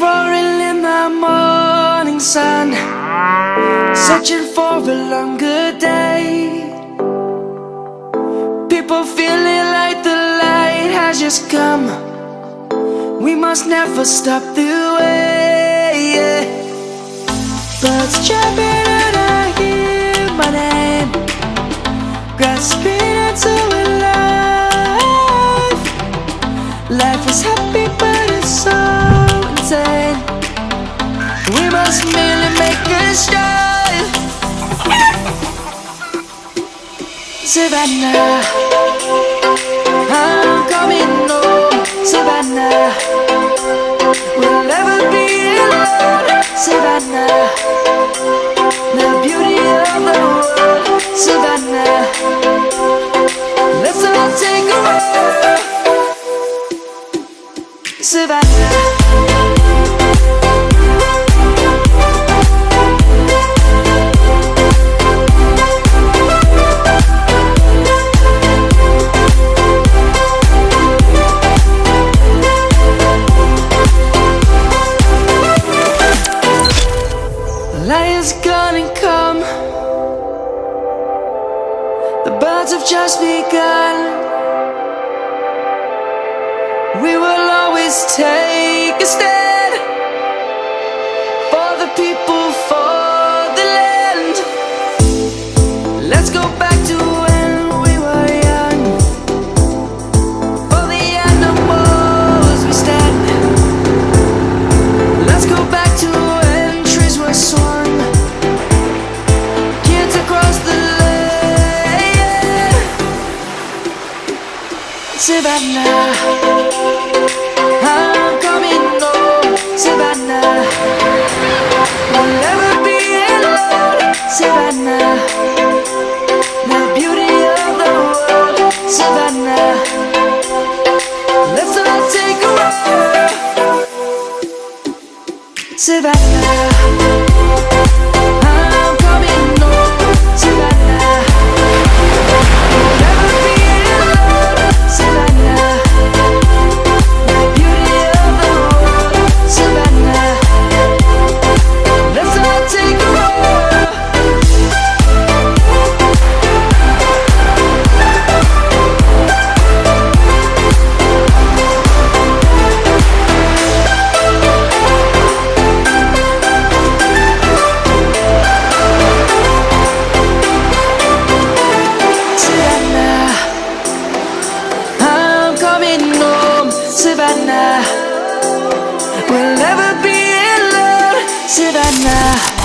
roaring in the morning sun, searching for a longer day. People feeling like the light has just come. We must never stop the way, yeah. Birds chirping and I hear my name, grasping into a life. Life is happy but it's so insane. We must merely make a strive. Savannah, I'm coming home. Savannah, we'll never be alone. Savannah, the beauty of the world. Savannah, let's all take a walk. Savannah. Lion's gonna come. The birds have just begun. We will always take a stand for the people, for the land. Let's go back to when we were young. For the animals we stand. Let's go back to when trees were swung. Kids across the land. Savannah, I'm coming home. Savannah, we'll never be alone. Savannah, the beauty of the world. Savannah, let's all take a walk. Savannah, I'm coming home. Savannah, we'll never be alone. Savannah, the beauty of the world. Savannah, let's all take a walk. Savannah, I'm coming home. Savannah, we'll never be alone. Savannah.